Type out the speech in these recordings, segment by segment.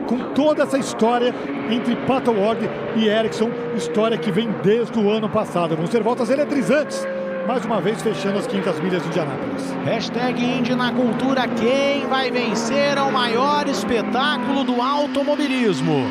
Com toda essa história entre Pato Ward e Ericsson, história que vem desde o ano passado. Vão ser voltas eletrizantes, mais uma vez fechando as 500 milhas de Indianápolis. Hashtag Indy na cultura, quem vai vencer ao maior espetáculo do automobilismo?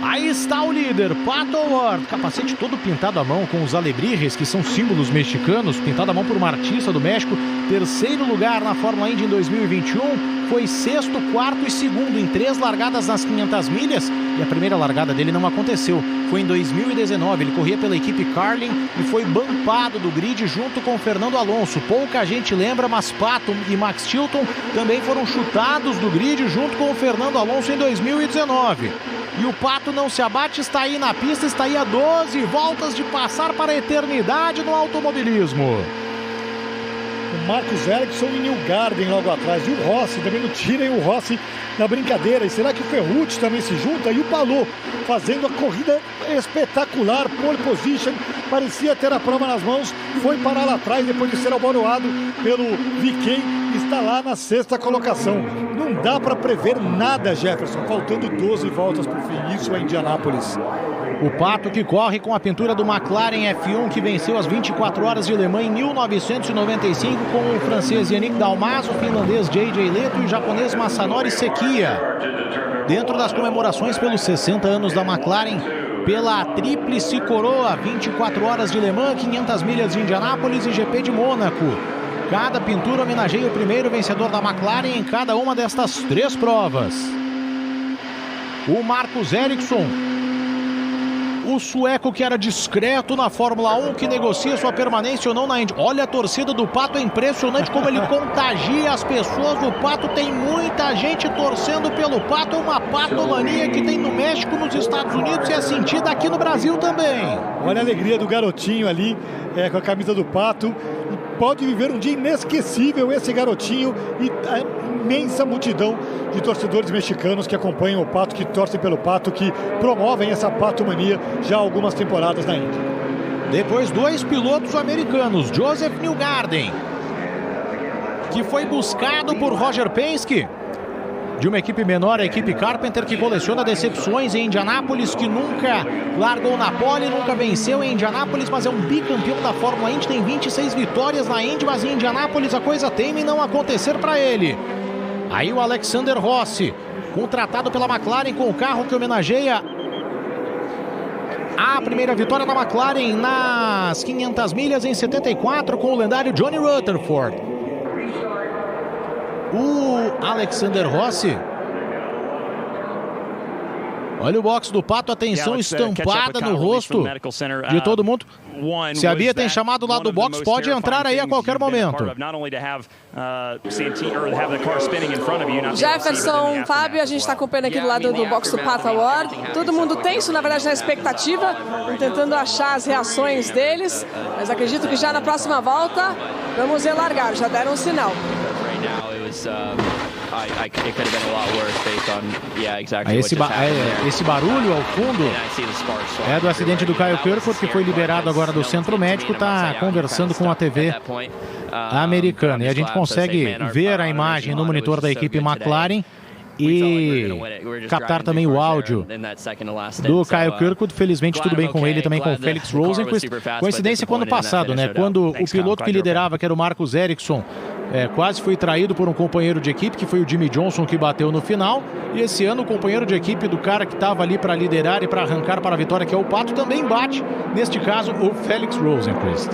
Aí está o líder, Pato Ward, capacete todo pintado à mão com os alebrijes, que são símbolos mexicanos, pintado à mão por uma artista do México. Terceiro lugar na Fórmula Indy em 2021, foi sexto, quarto e segundo em 3 largadas nas 500 milhas, e a primeira largada dele não aconteceu, foi em 2019, ele corria pela equipe Carlin e foi bumpado do grid junto com o Fernando Alonso. Pouca gente lembra, mas Pato e Max Chilton também foram chutados do grid junto com o Fernando Alonso em 2019. E o Pato não se abate, está aí na pista, está aí a 12 voltas de passar para a eternidade no automobilismo. O Marcus Ericsson e Newgarden logo atrás. E o Rossi, também não tirem o Rossi na brincadeira. E será que o Ferrucci também se junta? E o Palou fazendo a corrida espetacular, pole position, parecia ter a prova nas mãos, foi parar lá atrás depois de ser alvoroado pelo VK, está lá na 6ª colocação. Não dá para prever nada, Jefferson, faltando 12 voltas para o fim. Isso é Indianápolis. O Pato que corre com a pintura do McLaren F1, que venceu as 24 horas de Le Mans em 1995 com o francês Yannick Dalmas, o finlandês J.J. Leto e o japonês Masanori Sekiya. Dentro das comemorações pelos 60 anos da McLaren, pela tríplice coroa, 24 horas de Le Mans, 500 milhas de Indianápolis e GP de Mônaco. Cada pintura homenageia o primeiro vencedor da McLaren em cada uma destas 3 provas. O Marcus Ericsson, o sueco que era discreto na Fórmula 1, que negocia sua permanência ou não na Indy. Olha a torcida do Pato, é impressionante como ele contagia as pessoas. O Pato tem muita gente torcendo pelo Pato, uma patomania que tem no México, nos Estados Unidos e é sentida aqui no Brasil também. Olha a alegria do garotinho ali, com a camisa do Pato. Pode viver um dia inesquecível esse garotinho e a imensa multidão de torcedores mexicanos que acompanham o Pato, que torcem pelo Pato, que promovem essa patomania já há algumas temporadas na Indy. Depois 2 pilotos americanos, Joseph Newgarden, que foi buscado por Roger Penske, de uma equipe menor, a equipe Carpenter, que coleciona decepções em Indianápolis, que nunca largou na pole, nunca venceu em Indianápolis, mas é um bicampeão da Fórmula Indy, tem 26 vitórias na Indy, mas em Indianápolis a coisa teme não acontecer para ele. Aí o Alexander Rossi, contratado pela McLaren com o carro que homenageia a primeira vitória da McLaren nas 500 milhas em 74 com o lendário Johnny Rutherford. O Alexander Rossi, olha o box do Pato, atenção estampada no rosto de todo mundo. Se a Bia tem chamado lá do box, pode entrar aí a qualquer momento. Jefferson, Fábio, a gente está acompanhando aqui do lado do box do Pato Ward. Todo mundo tenso, na verdade, na expectativa, tentando achar as reações deles. Mas acredito que já na próxima volta vamos ver largar, já deram um sinal. Esse barulho ao fundo é do acidente do Kyle Kirkwood, que foi liberado agora do centro médico, está conversando com a TV americana. E a gente consegue ver a imagem no monitor da equipe McLaren e captar também o áudio do Kyle Kirkwood. Felizmente tudo bem com ele, também com o Felix Rosenqvist. Coincidência com o ano passado, né? Quando o piloto que liderava, que era o Marcus Ericsson, quase foi traído por um companheiro de equipe, que foi o Jimmy Johnson, que bateu no final. E esse ano o companheiro de equipe do cara que estava ali para liderar e para arrancar para a vitória, que é o Pato, também bate, neste caso, o Felix Rosenqvist.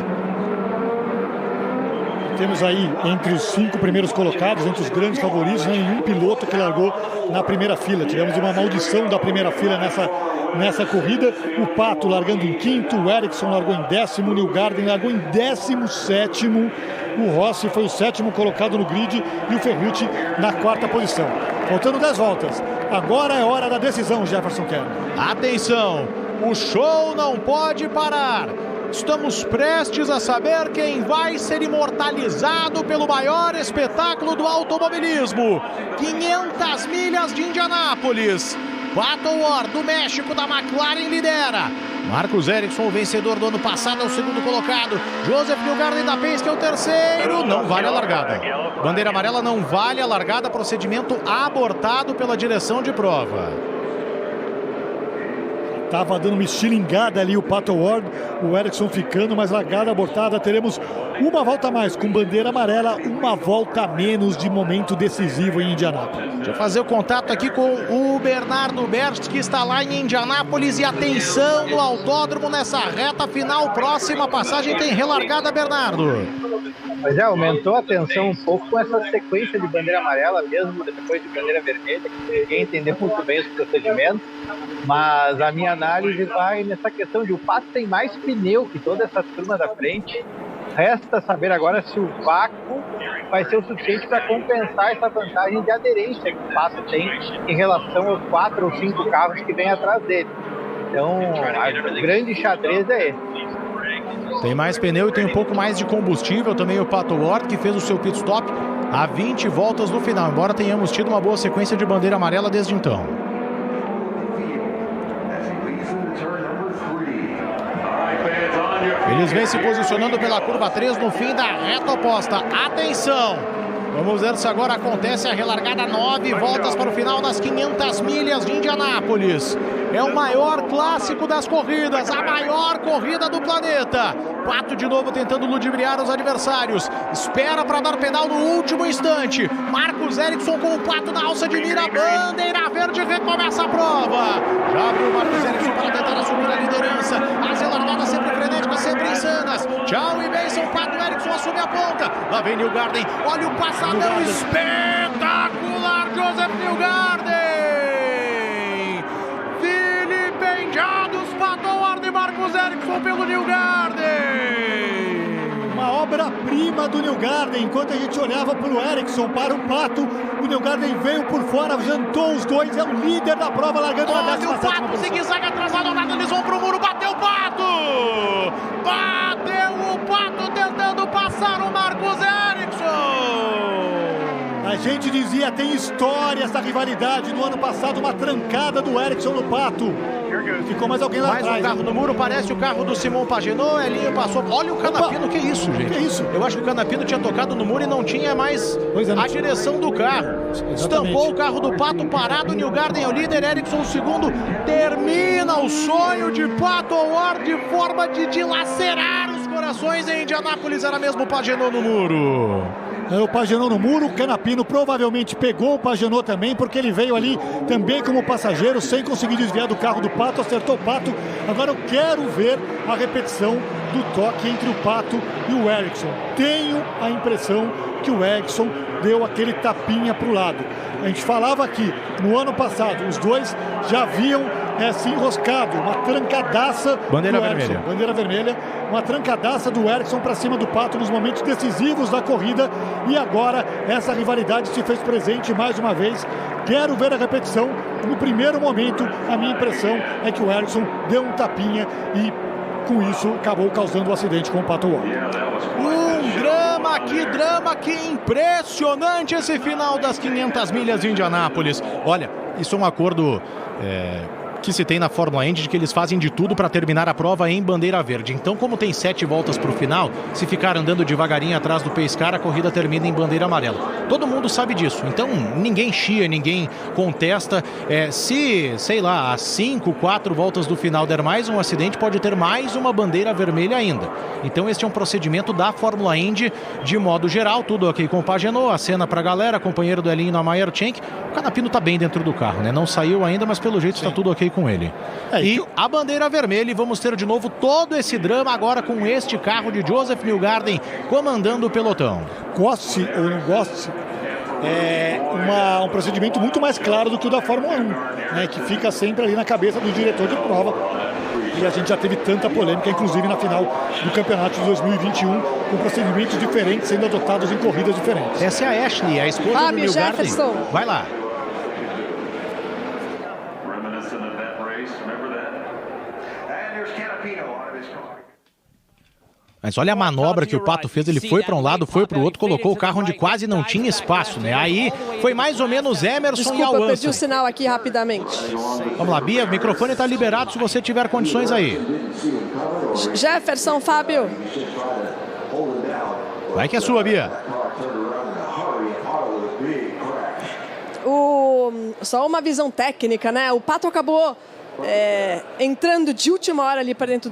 Temos aí entre os 5 primeiros colocados, entre os grandes favoritos, nenhum piloto que largou na primeira fila. Tivemos uma maldição da primeira fila nessa corrida. O Pato largando em 5º, o Ericsson largou em 10º, o Newgarden largou em 17º, o Rossi foi o 7º colocado no grid e o Ferrucci na 4ª posição. Faltando 10 voltas. Agora é hora da decisão, Jefferson Kern. Atenção, o show não pode parar. Estamos prestes a saber quem vai ser imortalizado pelo maior espetáculo do automobilismo. 500 milhas de Indianápolis. Pato Ward, do México, da McLaren, lidera. Marcus Ericsson, o vencedor do ano passado, é o segundo colocado. Joseph Newgarden da Penske é o terceiro. Não vale a largada. Bandeira amarela, não vale a largada. Procedimento abortado pela direção de prova. Tava dando uma estilingada ali o Pato Ward, o Ericsson ficando, mas largada abortada. Teremos uma volta a mais com bandeira amarela, uma volta a menos de momento decisivo em Indianápolis. Deixa eu fazer o contato aqui com o Bernardo Berst, que está lá em Indianápolis. E atenção no autódromo nessa reta final. Próxima passagem tem relargada, Bernardo. Pois é, aumentou a tensão um pouco com essa sequência de bandeira amarela, mesmo depois de bandeira vermelha, que ninguém entendeu muito bem os procedimentos, mas a minha análise vai nessa questão de o Pato tem mais pneu que toda essa turma da frente. Resta saber agora se o vácuo vai ser o suficiente para compensar essa vantagem de aderência que o Pato tem em relação aos 4 ou 5 carros que vem atrás dele. Então, o grande xadrez é esse. Tem mais pneu e tem um pouco mais de combustível também o Pato Ward, que fez o seu pit stop a 20 voltas no final, embora tenhamos tido uma boa sequência de bandeira amarela desde então. Eles vêm se posicionando pela curva 3 no fim da reta oposta. Atenção! Vamos ver se agora acontece a relargada. 9 voltas para o final das 500 milhas de Indianápolis. É o maior clássico das corridas, a maior corrida do planeta. Pato de novo tentando ludibriar os adversários. Espera para dar pedal no último instante. Marcus Ericsson com o Pato na alça de mira. Bandeira verde, recomeça a prova. Já abriu o Marcus Ericsson para tentar assumir a liderança. As relargadas sempre frenéticas, sempre insanas. Tchau e bênção, Pato. Ericsson assume a ponta. Lá vem Newgarden. Olha o passadão espetacular, Joseph Newgarden. Pato Ward e Marcus Ericsson pelo Newgarden. Uma obra-prima do Newgarden. Enquanto a gente olhava para o Ericsson, para o Pato, o Newgarden veio por fora, jantou os dois, é o líder da prova, largando na 17ª posição. Olha o Pato, zigue-zague atrasado, nada, eles vão pro muro, bateu o Pato! Bateu o Pato tentando passar o Marcus Ericsson! A gente dizia, tem história essa rivalidade. No ano passado, uma trancada do Ericsson no Pato. Ficou mais alguém lá atrás. Mais um carro no muro, parece o carro do Simon Pagenaud. Elinho passou. Olha o Canapino, que isso, gente? Que isso? Eu acho que o Canapino tinha tocado no muro e não tinha mais a direção do carro. Exatamente. Estampou o carro do Pato parado. Newgarden é o líder, Ericsson o segundo. Termina o sonho de Pato Ward de forma de dilacerar os corações em Indianápolis. Era mesmo o Pagenaud no muro. O Pagenaud no muro, o Canapino provavelmente pegou o Pagenaud também, porque ele veio ali também como passageiro, sem conseguir desviar do carro do Pato, acertou o Pato. Agora eu quero ver a repetição do toque entre o Pato e o Ericsson. Tenho a impressão que o Ericsson deu aquele tapinha para o lado. A gente falava aqui, no ano passado, os dois já haviam se enroscado, uma trancadaça bandeira do Ericsson, vermelha. bandeira vermelha, uma trancadaça do Ericsson para cima do Pato nos momentos decisivos da corrida, e agora essa rivalidade se fez presente mais uma vez. Quero ver a repetição. No primeiro momento, a minha impressão é que o Ericsson deu um tapinha e com isso acabou causando o acidente com o Pato Ward. Que drama, que impressionante esse final das 500 milhas de Indianápolis. Olha, isso é um acordo que se tem na Fórmula Indy, de que eles fazem de tudo para terminar a prova em bandeira verde. Então, como tem 7 voltas para o final, se ficar andando devagarinho atrás do pace car, a corrida termina em bandeira amarela. Todo mundo sabe disso. Então, ninguém chia, ninguém contesta. Se, sei lá, às 5, 4 voltas do final der mais um acidente, pode ter mais uma bandeira vermelha ainda. Então, este é um procedimento da Fórmula Indy de modo geral. Tudo ok com o Pagenaud, a cena para a galera, companheiro do Elinho na Meyer-Shank. O Canapino está bem dentro do carro, né? Não saiu ainda, mas pelo jeito está tudo ok com ele. E a bandeira vermelha, e vamos ter de novo todo esse drama agora com este carro de Joseph Newgarden comandando o pelotão. Goste ou não goste, é um procedimento muito mais claro do que o da Fórmula 1, né, que fica sempre ali na cabeça do diretor de prova. E a gente já teve tanta polêmica, inclusive na final do campeonato de 2021, com procedimentos diferentes sendo adotados em corridas diferentes. Essa é a Ashley, a esposa do Newgarden. Vai lá. Mas olha a manobra que o Pato fez, ele foi para um lado, foi para o outro, colocou o carro onde quase não tinha espaço, né? Aí foi mais ou menos Emerson e Al Desculpa, perdi o sinal aqui rapidamente. Vamos lá, Bia, o microfone está liberado se você tiver condições aí. Jefferson, Fábio. Vai que é sua, Bia. Só uma visão técnica, né? O Pato acabou entrando de última hora ali para dentro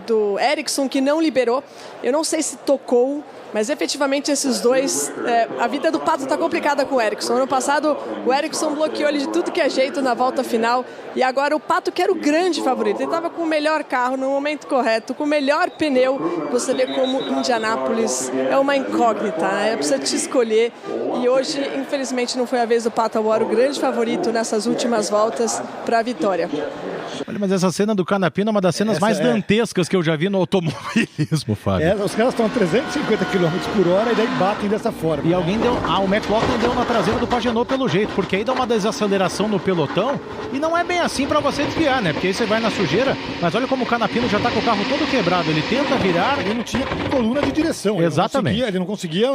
do Ericsson, que não liberou. Eu não sei se tocou, mas efetivamente esses dois... a vida do Pato está complicada com o Ericsson. Ano passado o Ericsson bloqueou ele de tudo que é jeito na volta final. E agora o Pato, que era o grande favorito, ele estava com o melhor carro no momento correto, com o melhor pneu. Você vê como Indianápolis é uma incógnita, né? Precisa te escolher. E hoje, infelizmente, não foi a vez do Pato Award, o grande favorito nessas últimas voltas para a vitória. Olha, mas essa cena do Canapino é uma das cenas mais dantescas que eu já vi no automobilismo, Fábio. Os caras estão a 350 km por hora e daí batem dessa forma. E alguém deu... o McLaughlin deu na traseira do Pagenot pelo jeito, porque aí dá uma desaceleração no pelotão e não é bem assim pra você desviar, né? Porque aí você vai na sujeira, mas olha como o Canapino já tá com o carro todo quebrado. Ele tenta virar... Ele não tinha coluna de direção. Exatamente. Ele não conseguia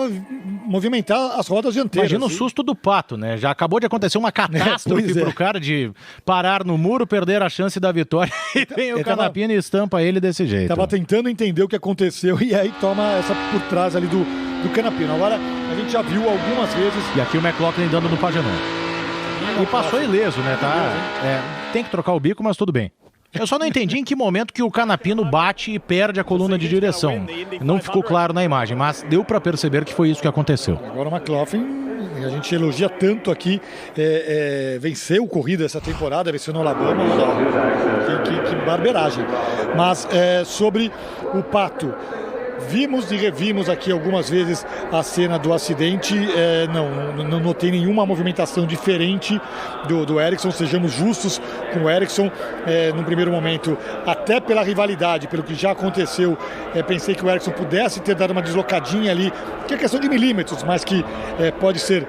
movimentar as rodas dianteiras. Imagina o susto do Pato, né? Já acabou de acontecer uma catástrofe pro cara de parar no muro, perder a chance da vitória e vem o Canapino e estampa ele desse jeito. Tava tentando entender o que aconteceu e aí toma essa por trás ali do Canapino. Agora a gente já viu algumas vezes. E aqui o McLaughlin dando no Pagenot. E passou ileso, né? Tá? Tem que trocar o bico, mas tudo bem. Eu só não entendi em que momento que o Canapino bate e perde a coluna de direção. Não ficou claro na imagem, mas deu para perceber que foi isso que aconteceu. Agora o McLaughlin, a gente elogia tanto aqui, venceu corrida essa temporada, venceu no Alabama, que barbeiragem. Mas sobre o Pato, vimos e revimos aqui algumas vezes a cena do acidente, não notei nenhuma movimentação diferente do Ericsson, sejamos justos com o Ericsson. No primeiro momento, até pela rivalidade, pelo que já aconteceu, pensei que o Ericsson pudesse ter dado uma deslocadinha ali, que é questão de milímetros, mas que pode ser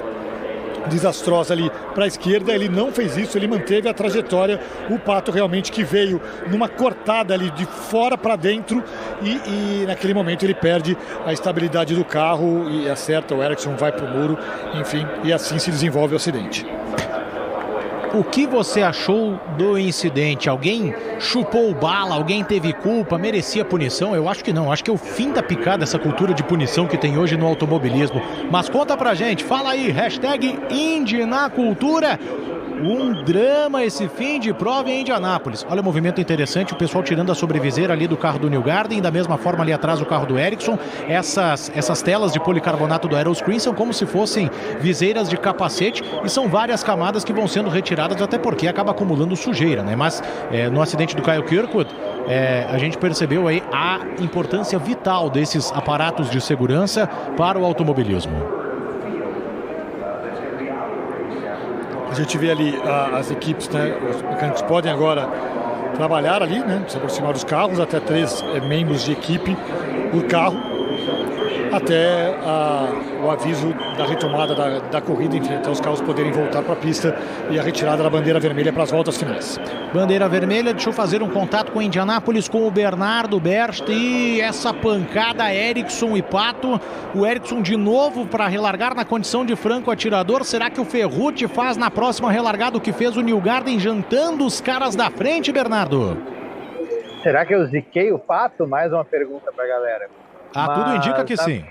desastrosa ali para a esquerda. Ele não fez isso, ele manteve a trajetória. O Pato realmente que veio numa cortada ali de fora para dentro e naquele momento ele perde a estabilidade do carro e acerta, o Ericsson vai para o muro, enfim, e assim se desenvolve o acidente. O que você achou do incidente? Alguém chupou bala? Alguém teve culpa? Merecia punição? Eu acho que não. Acho que é o fim da picada essa cultura de punição que tem hoje no automobilismo. Mas conta pra gente. Fala aí. #Indy na cultura. Um drama esse fim de prova em Indianápolis. Olha o movimento interessante, o pessoal tirando a sobreviseira ali do carro do Newgarden, da mesma forma ali atrás o carro do Ericsson. Essas telas de policarbonato do Aeroscreen são como se fossem viseiras de capacete e são várias camadas que vão sendo retiradas, até porque acaba acumulando sujeira, né? Mas no acidente do Kyle Kirkwood, a gente percebeu aí a importância vital desses aparatos de segurança para o automobilismo. A gente vê ali as equipes, né? Os mecânicos podem agora trabalhar ali, né? Se aproximar dos carros, até 3 membros de equipe por carro, até o aviso da retomada da corrida, enfim, até os carros poderem voltar para a pista e a retirada da bandeira vermelha para as voltas finais. Bandeira vermelha, deixa eu fazer um contato com Indianápolis, com o Bernardo Berst e essa pancada Ericsson e Pato. O Ericsson de novo para relargar na condição de franco atirador. Será que o Ferrucci faz na próxima relargada o que fez o Newgarden, jantando os caras da frente, Bernardo? Será que eu ziquei o Pato? Mais uma pergunta para a galera. Tudo indica que sim.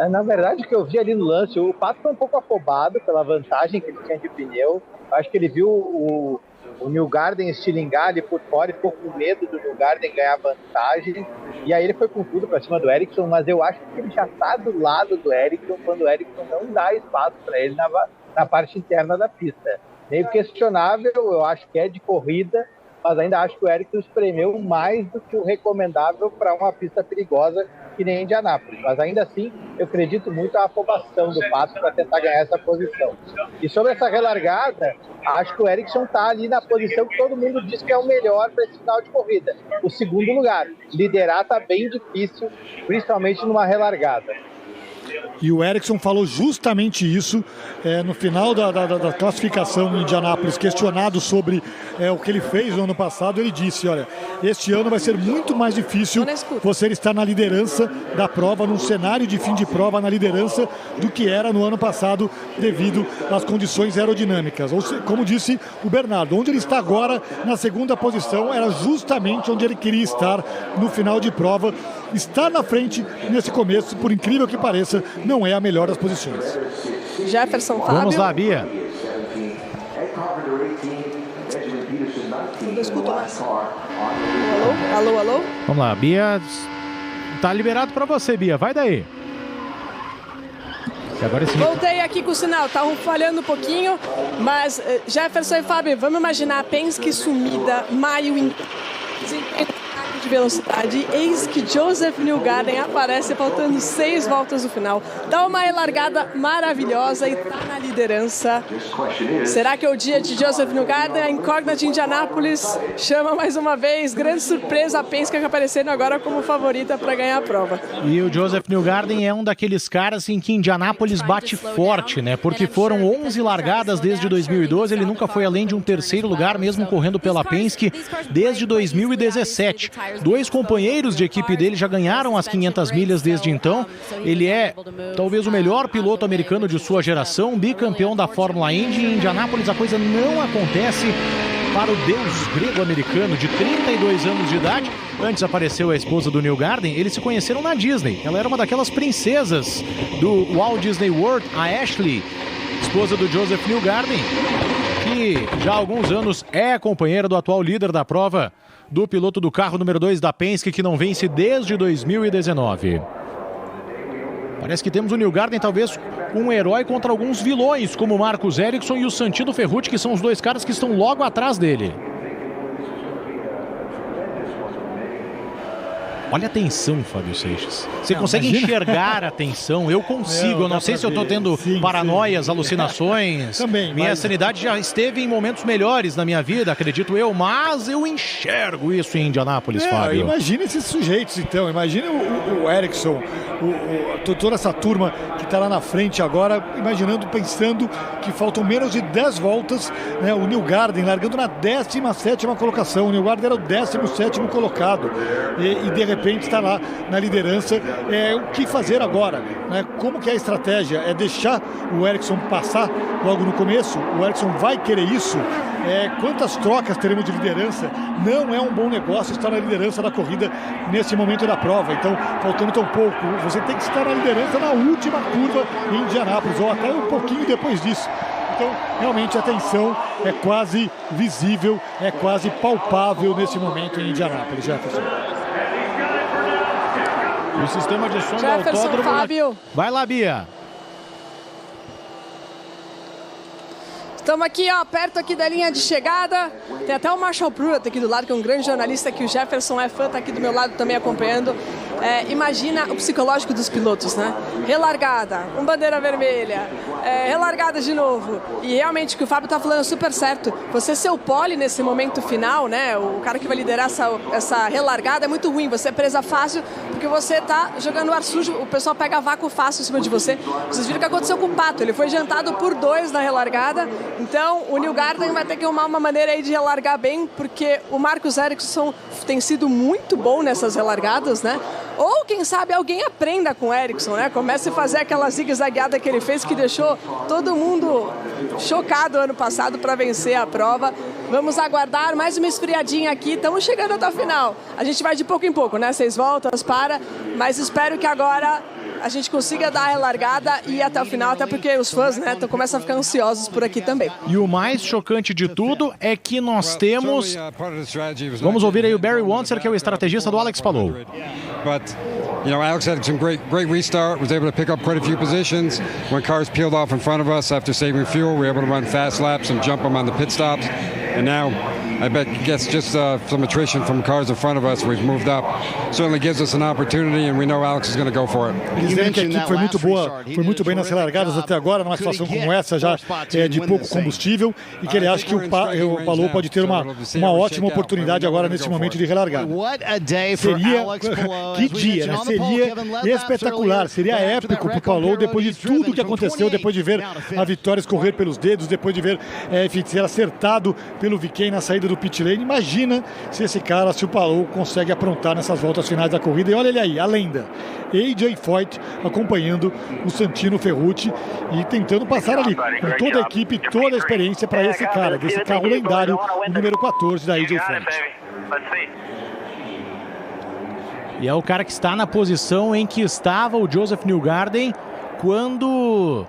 Na verdade, o que eu vi ali no lance, o Pato foi um pouco afobado pela vantagem que ele tinha de pneu. Acho que ele viu o Newgarden estilingar ali por fora e ficou com medo do Newgarden ganhar vantagem. E aí ele foi com tudo para cima do Ericsson, mas eu acho que ele já está do lado do Ericsson quando o Ericsson não dá espaço para ele na parte interna da pista. Meio questionável, eu acho que é de corrida, mas ainda acho que o Ericsson espremeu mais do que o recomendável para uma pista perigosa que nem Indianápolis. Mas ainda assim, eu acredito muito na afobação do Pato para tentar ganhar essa posição. E sobre essa relargada, acho que o Ericsson está ali na posição que todo mundo diz que é o melhor para esse final de corrida. O segundo lugar. Liderar está bem difícil, principalmente numa relargada. E o Ericsson falou justamente isso no final da classificação em Indianápolis, questionado sobre o que ele fez no ano passado. Ele disse, olha, este ano vai ser muito mais difícil você estar na liderança da prova, num cenário de fim de prova na liderança, do que era no ano passado, devido às condições aerodinâmicas. Ou seja, como disse o Bernardo, onde ele está agora, na segunda posição, era justamente onde ele queria estar no final de prova. Estar na frente nesse começo, por incrível que pareça, não é a melhor das posições. Jefferson, Fábio. Vamos lá, Bia. Não escuto mais. Alô, alô? Vamos lá, Bia. Tá liberado para você, Bia. Vai daí. E agora sim. Voltei aqui com o sinal, tá falhando um pouquinho, mas Jefferson e Fábio, vamos imaginar a Penske sumida, maio em de velocidade, eis que Joseph Newgarden aparece faltando 6 voltas do final, dá uma relargada maravilhosa e tá na liderança. Será que é o dia de Joseph Newgarden? A incógnita de Indianápolis chama mais uma vez, grande surpresa, a Penske aparecendo agora como favorita para ganhar a prova. E o Joseph Newgarden é um daqueles caras em que Indianápolis bate forte, né? Porque foram 11 largadas desde 2012, ele nunca foi além de um terceiro lugar, mesmo correndo pela Penske desde 2017. 2 companheiros de equipe dele já ganharam as 500 milhas desde então. Ele é talvez o melhor piloto americano de sua geração, bicampeão da Fórmula Indy. Em Indianápolis a coisa não acontece para o deus grego-americano de 32 anos de idade. Antes apareceu a esposa do Newgarden, eles se conheceram na Disney. Ela era uma daquelas princesas do Walt Disney World, a Ashley, esposa do Joseph Newgarden, que já há alguns anos é companheira do atual líder da prova, do piloto do carro número 2 da Penske, que não vence desde 2019. Parece que temos o Newgarden talvez um herói contra alguns vilões, como o Marcus Ericsson e o Santino Ferrucci, que são os 2 caras que estão logo atrás dele. Olha a tensão, Fábio Seixas. Você consegue enxergar a tensão? Eu consigo. Eu não sei se eu estou tendo paranoias, alucinações. Também. Minha sanidade já esteve em momentos melhores na minha vida, acredito eu, mas eu enxergo isso em Indianápolis, Fábio. Imagina esses sujeitos, então. Imagina o Ericsson, toda essa turma que está lá na frente agora, pensando que faltam menos de 10 voltas, né? O Newgarden largando na 17ª colocação. O Newgarden era o 17º colocado. E de repente está lá na liderança. O que fazer agora, né? Como que é a estratégia? É deixar o Ericsson passar logo no começo? O Ericsson vai querer isso? Quantas trocas teremos de liderança? Não é um bom negócio estar na liderança da corrida nesse momento da prova. Então, faltando tão pouco, você tem que estar na liderança na última curva em Indianápolis, ou até um pouquinho depois disso. Então, realmente a tensão é quase visível, é quase palpável nesse momento em Indianápolis, Jefferson. O sistema de som do Jefferson, autódromo... Fábio. Vai lá, Bia. Estamos aqui, ó, perto aqui da linha de chegada. Tem até o Marshall Pruitt aqui do lado, que é um grande jornalista, que o Jefferson é fã, tá aqui do meu lado também acompanhando. Imagina o psicológico dos pilotos, né? Relargada, bandeira vermelha, relargada de novo. E realmente o que o Fábio tá falando é super certo. Você ser o pole nesse momento final, né? O cara que vai liderar essa relargada é muito ruim. Você é presa fácil porque você tá jogando ar sujo, o pessoal pega vácuo fácil em cima de você. Vocês viram o que aconteceu com o Pato. Ele foi jantado por 2 na relargada. Então o Newgarden vai ter que arrumar uma maneira aí de relargar bem, porque o Marcus Ericsson tem sido muito bom nessas relargadas, né? Ou, quem sabe, alguém aprenda com o Ericsson, né? Comece a fazer aquela zigue-zagueada que ele fez, que deixou todo mundo chocado ano passado para vencer a prova. Vamos aguardar mais uma esfriadinha aqui. Estamos chegando até o final. A gente vai de pouco em pouco, né? 6 voltas, mas espero que agora a gente consiga dar a relargada e ir até o final, até porque os fãs, né, começam a ficar ansiosos por aqui também. E o mais chocante de tudo é que nós temos... Vamos ouvir aí o Barry Wanser, que é o estrategista do Alex Palou. You know, Alex had some great restart, was able to pick up quite a few positions. When cars peeled off in front of us after saving fuel, we were able to run fast laps and jump them on the pit stops. And now I bet gets just some attrition from cars in front of us. We've moved up. Certainly gives us an opportunity, and we know Alex is going to go for it. Eles dizem que a equipe foi muito boa, foi muito bem nas relargadas até agora, numa situação como essa já de pouco combustível, e que ele acha que o Palou pode ter uma ótima oportunidade agora nesse momento de relargada. Seria, que dia, né? Seria espetacular, seria épico para o Palou depois de tudo que aconteceu, depois de ver a vitória escorrer pelos dedos, depois de ver ser acertado pelo VK na saída do pit lane. Imagina se o Palou consegue aprontar nessas voltas finais da corrida. E olha ele aí, a lenda, AJ Foyt acompanhando o Santino Ferrucci e tentando passar ali com toda a equipe, toda a experiência para esse cara, desse carro lendário, o número 14 da AJ Foyt. E é o cara que está na posição em que estava o Joseph Newgarden quando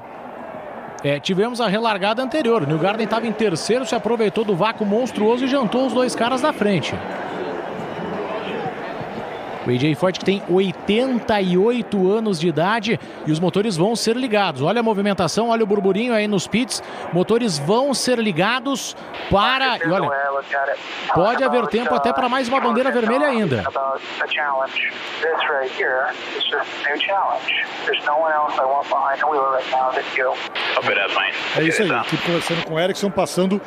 tivemos a relargada anterior. O Newgarden estava em terceiro, se aproveitou do vácuo monstruoso e jantou os dois caras da frente. O AJ Foyt, que tem 88 anos de idade, e os motores vão ser ligados. Olha a movimentação, olha o burburinho aí nos pits. Motores vão ser ligados para... E olha, pode haver tempo até para mais uma bandeira vermelha ainda. É isso aí, equipe conversando com o Ericsson, passando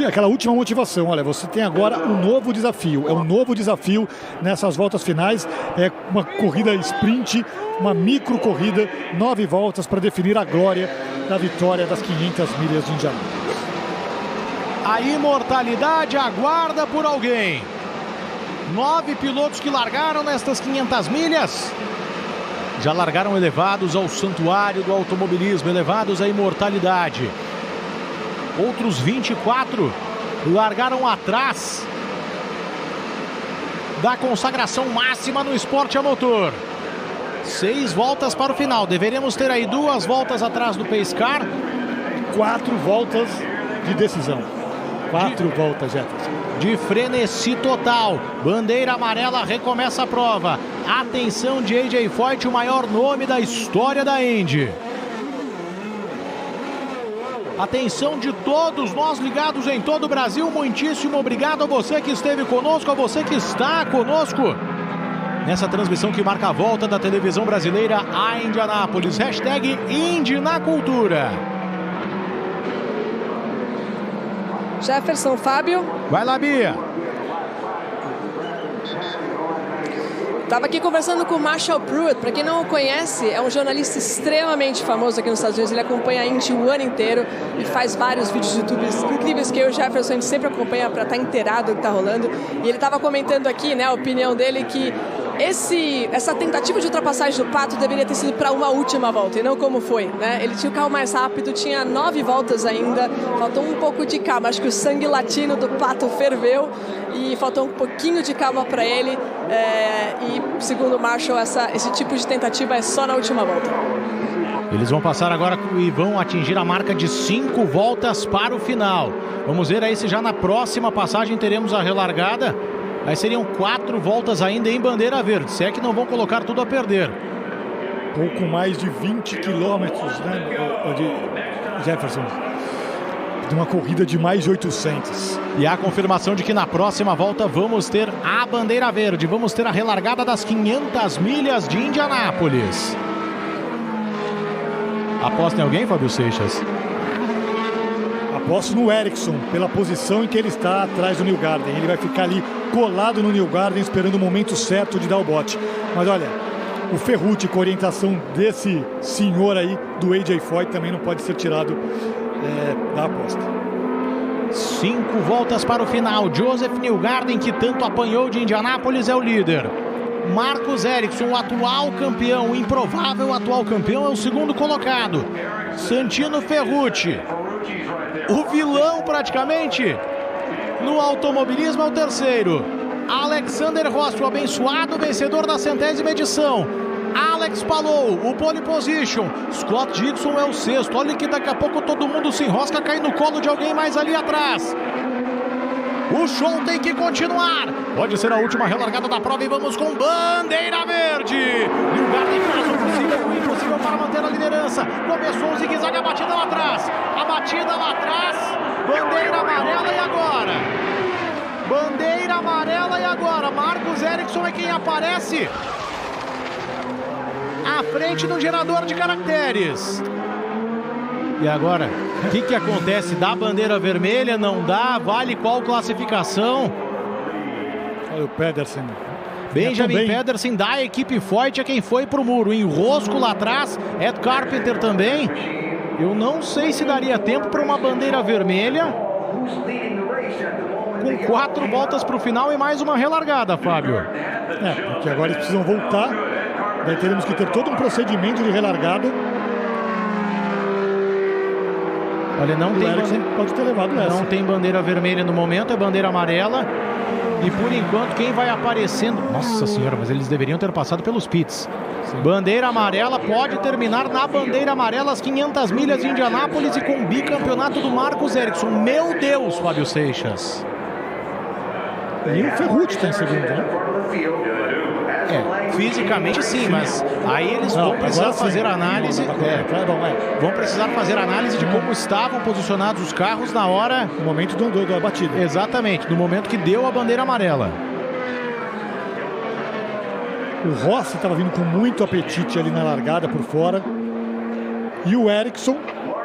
aquela última motivação. Olha, você tem agora um novo desafio. É um novo desafio nessas voltas finais. É uma corrida sprint, uma micro corrida, 9 voltas para definir a glória da vitória das 500 milhas de Indianápolis. A imortalidade aguarda por alguém. 9 pilotos que largaram nestas 500 milhas já largaram elevados ao santuário do automobilismo, elevados à imortalidade. Outros 24 largaram atrás da consagração máxima no esporte a motor. 6 voltas para o final. Deveremos ter aí 2 voltas atrás do Pace Car. 4 voltas de decisão. 4 voltas, Jefferson. De frenesi total. Bandeira amarela, recomeça a prova. Atenção de AJ Foyt, o maior nome da história da Indy. Atenção de todos nós ligados em todo o Brasil. Muitíssimo obrigado a você que esteve conosco, a você que está conosco nessa transmissão que marca a volta da televisão brasileira a Indianápolis. Hashtag Indy na Cultura. Jefferson, Fábio. Vai lá, Bia. Estava aqui conversando com o Marshall Pruett. Para quem não o conhece, é um jornalista extremamente famoso aqui nos Estados Unidos. Ele acompanha a Indy o ano inteiro e faz vários vídeos de YouTube incríveis que eu e o Jefferson a gente sempre acompanha para estar inteirado do que está rolando. E ele estava comentando aqui, né, a opinião dele, que essa tentativa de ultrapassagem do Pato deveria ter sido para uma última volta e não como foi, né? Ele tinha o carro mais rápido, tinha 9 voltas ainda, faltou um pouco de calma. Acho que o sangue latino do Pato ferveu e faltou um pouquinho de calma para ele. E segundo o Marshall, esse tipo de tentativa é só na última volta. Eles vão passar agora e vão atingir a marca de 5 voltas para o final. Vamos ver aí se já na próxima passagem teremos a relargada. Aí seriam 4 voltas ainda em bandeira verde, se é que não vão colocar tudo a perder. Pouco mais de 20 quilômetros, né, de Jefferson, de uma corrida de mais de 800. E a confirmação de que na próxima volta vamos ter a bandeira verde, vamos ter a relargada das 500 milhas de Indianápolis. Aposta em alguém, Fábio Seixas? Aposto no Ericsson, pela posição em que ele está atrás do Newgarden. Ele vai ficar ali colado no Newgarden, esperando o momento certo de dar o bote. Mas olha, o Ferrucci, com a orientação desse senhor aí, do AJ Foyt, também não pode ser tirado da aposta. 5 voltas para o final. Joseph Newgarden, que tanto apanhou de Indianápolis, é o líder. Marcus Ericsson, o atual campeão, o improvável atual campeão, é o segundo colocado. Santino Ferrucci, o vilão praticamente no automobilismo, é o terceiro. Alexander Rossi, o abençoado vencedor da 100ª edição. Alex Palou, o pole position. Scott Dixon é o sexto. Olha que daqui a pouco todo mundo se enrosca, cai no colo de alguém mais ali atrás. O show tem que continuar. Pode ser a última relargada da prova e vamos com bandeira verde. Newgarden faz o possível, o impossível para manter a liderança. Começou o zigue-zague, a batida lá atrás. A batida lá atrás. Bandeira amarela e agora? Bandeira amarela e agora Marcus Ericsson é quem aparece à frente do gerador de caracteres. E agora, o que acontece? Dá bandeira vermelha? Não dá? Vale qual classificação? Olha o Pedersen. Benjamin Pedersen da equipe Foyt é quem foi pro muro. Enrosco lá atrás, Ed Carpenter também. Eu não sei se daria tempo para uma bandeira vermelha. Com 4 voltas pro final e mais uma relargada, Fábio. Porque agora eles precisam voltar. Daí teremos que ter todo um procedimento de relargada. Olha, não tem pode ter levado essa. Não tem bandeira vermelha no momento, é bandeira amarela. E por enquanto quem vai aparecendo... Nossa senhora, mas eles deveriam ter passado pelos pits. Sim. Bandeira amarela pode terminar na bandeira amarela as 500 milhas de Indianápolis e com o bicampeonato do Marcus Ericsson. Meu Deus, Fábio Seixas. E o Ferrucci está em segundo, né? Fisicamente sim, mas aí eles vão precisar fazer análise. Vão precisar fazer análise de como estavam posicionados os carros na hora. No momento da batida. Exatamente, no momento que deu a bandeira amarela. O Rossi estava vindo com muito apetite ali na largada por fora. E o Ericsson,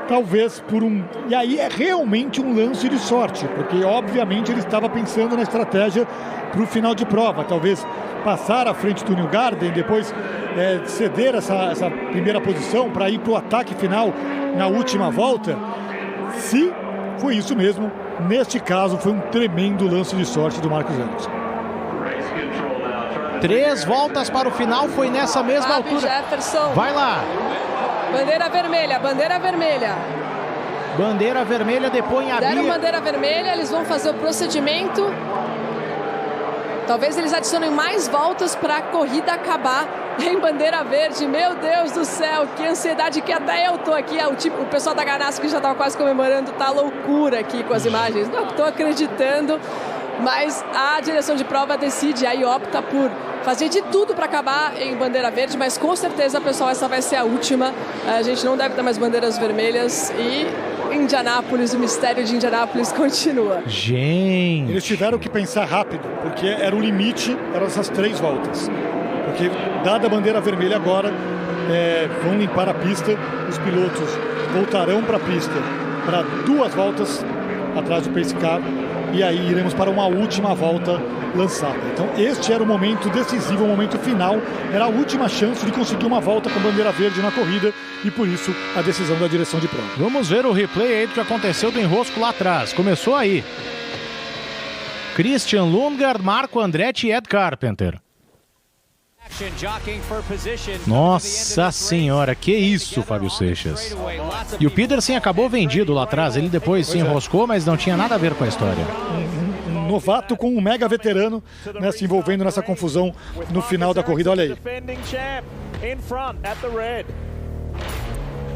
talvez por um... E aí é realmente um lance de sorte, porque obviamente ele estava pensando na estratégia para o final de prova. Talvez passar à frente do Newgarden, depois ceder essa primeira posição para ir para o ataque final na última volta. Se foi isso mesmo, neste caso foi um tremendo lance de sorte do Marcus Ericsson. 3 voltas para o final, foi nessa mesma altura. Jefferson. Vai lá. Bandeira vermelha, bandeira vermelha. Bandeira vermelha, depõe a Deram bandeira vermelha, eles vão fazer o procedimento. Talvez eles adicionem mais voltas para a corrida acabar em bandeira verde. Meu Deus do céu, que ansiedade que até eu tô aqui. O pessoal da Ganassi que já estava quase comemorando, tá loucura aqui com as imagens. Não estou acreditando, mas a direção de prova decide, aí opta por fazer de tudo para acabar em bandeira verde, mas com certeza, pessoal, essa vai ser a última. A gente não deve ter mais bandeiras vermelhas e Indianápolis, o mistério de Indianápolis continua. Gente! Eles tiveram que pensar rápido, porque era o limite, eram essas 3 voltas. Porque, dada a bandeira vermelha agora, vão limpar a pista, os pilotos voltarão para a pista para 2 voltas atrás do pace car, e aí iremos para uma última volta lançada. Então este era o momento decisivo, o momento final, era a última chance de conseguir uma volta com bandeira verde na corrida e por isso a decisão da direção de prova. Vamos ver o replay aí do que aconteceu do enrosco lá atrás. Começou aí. Christian Lundgaard, Marco Andretti e Ed Carpenter. Nossa senhora, que isso, Fábio Seixas. E o Pedersen acabou vendido lá atrás, ele depois se enroscou, mas não tinha nada a ver com a história. Um novato com um mega veterano, né, se envolvendo nessa confusão no final da corrida, olha aí.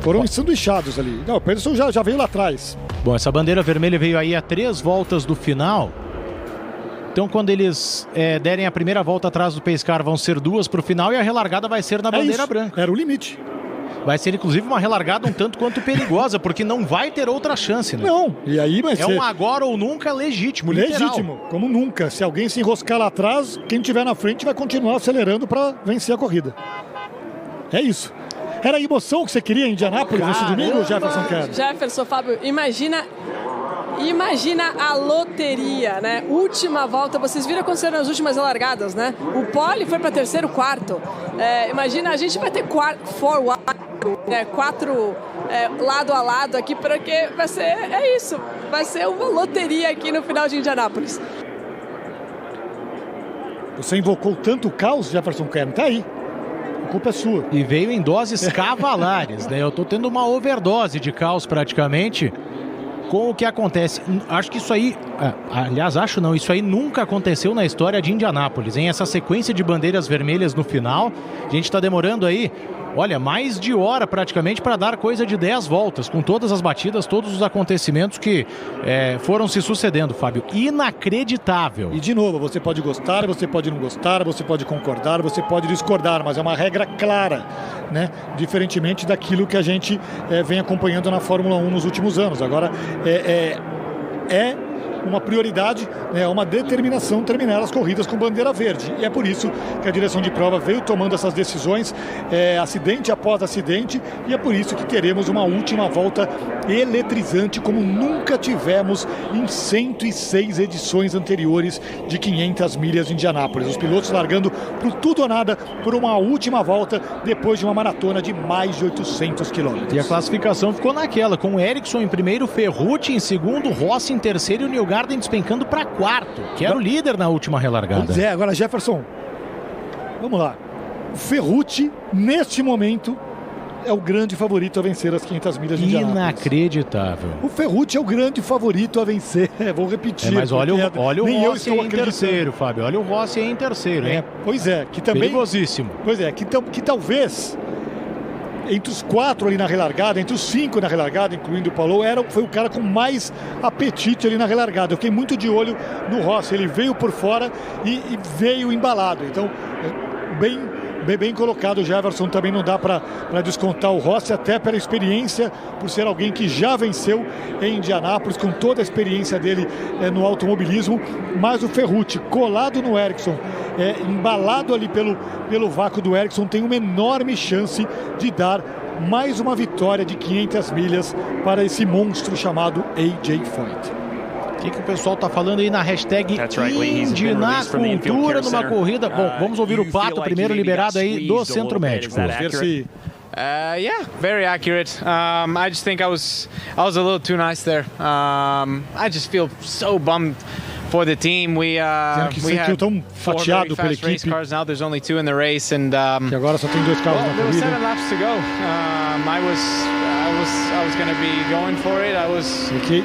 Foram sanduichados ali. Não, o Pedersen já veio lá atrás. Bom, essa bandeira vermelha veio aí a 3 voltas do final. Então, quando eles derem a primeira volta atrás do pace car, vão ser 2 para o final e a relargada vai ser na bandeira branca. Era o limite. Vai ser, inclusive, uma relargada um tanto quanto perigosa, porque não vai ter outra chance, né? Não, e aí vai ser... um agora ou nunca legítimo, literal. Legítimo, como nunca. Se alguém se enroscar lá atrás, quem estiver na frente vai continuar acelerando para vencer a corrida. É isso. Era a emoção que você queria em Indianápolis nesse domingo, Jefferson Kerr? Jefferson, Fábio, imagina a loteria, né? Última volta, vocês viram acontecendo nas últimas largadas, né? O pole foi para terceiro, quarto. Imagina, a gente vai ter 4 lado a lado aqui, porque vai ser, isso. Vai ser uma loteria aqui no final de Indianápolis. Você invocou tanto caos, Jefferson Kerr, tá aí. A culpa é sua. E veio em doses cavalares, né? Eu tô tendo uma overdose de caos praticamente com o que acontece. Acho que isso aí, isso aí nunca aconteceu na história de Indianápolis, hein? Essa sequência de bandeiras vermelhas no final, a gente tá demorando aí, olha, mais de hora praticamente para dar coisa de 10 voltas, com todas as batidas, todos os acontecimentos que foram se sucedendo, Fábio. Inacreditável. E de novo, você pode gostar, você pode não gostar, você pode concordar, você pode discordar, mas é uma regra clara, né? Diferentemente daquilo que a gente vem acompanhando na Fórmula 1 nos últimos anos. Agora, é uma prioridade, né, uma determinação terminar as corridas com bandeira verde. E é por isso que a direção de prova veio tomando essas decisões, acidente após acidente, e é por isso que teremos uma última volta eletrizante como nunca tivemos em 106 edições anteriores de 500 milhas de Indianápolis. Os pilotos largando pro tudo ou nada por uma última volta depois de uma maratona de mais de 800 quilômetros. E a classificação ficou naquela, com o Ericsson em primeiro, Ferrucci em segundo, Rossi em terceiro e o Newgarden despencando para quarto, que era o líder na última relargada. Pois é, agora Jefferson, vamos lá. O Ferrucci, neste momento, é o grande favorito a vencer as 500 milhas de Indianápolis. Inacreditável. O Ferrucci é o grande favorito a vencer, vou repetir. Mas olha o Rossi em terceiro, terceiro, Fábio. Olha o Rossi em terceiro, hein? Pois é, que também... Perigosíssimo. Pois é, que talvez... Entre os 4 ali na relargada, entre os 5 na relargada, incluindo o Palou, foi o cara com mais apetite ali na relargada. Eu fiquei muito de olho no Rossi, ele veio por fora e veio embalado. Então, bem colocado o Jefferson, também não dá para descontar o Rossi, até pela experiência, por ser alguém que já venceu em Indianápolis, com toda a experiência dele no automobilismo. Mas o Ferrucci, colado no Ericsson, embalado ali pelo vácuo do Ericsson, tem uma enorme chance de dar mais uma vitória de 500 milhas para esse monstro chamado AJ Foyt. O que o pessoal tá falando aí na hashtag Indy na cultura numa corrida? Bom, vamos ouvir o Pato primeiro, liberado aí do Centro Médico. Ver se... Yeah, very accurate. I just think I was a little too nice there. I just feel so bummed for the team. We have tão 4 very fatiado pela fast race equipe. cars now. There's only 2 in the race, and Que agora só tem 2 carros na there was corrida. 7 laps to go. I was going to be going for it.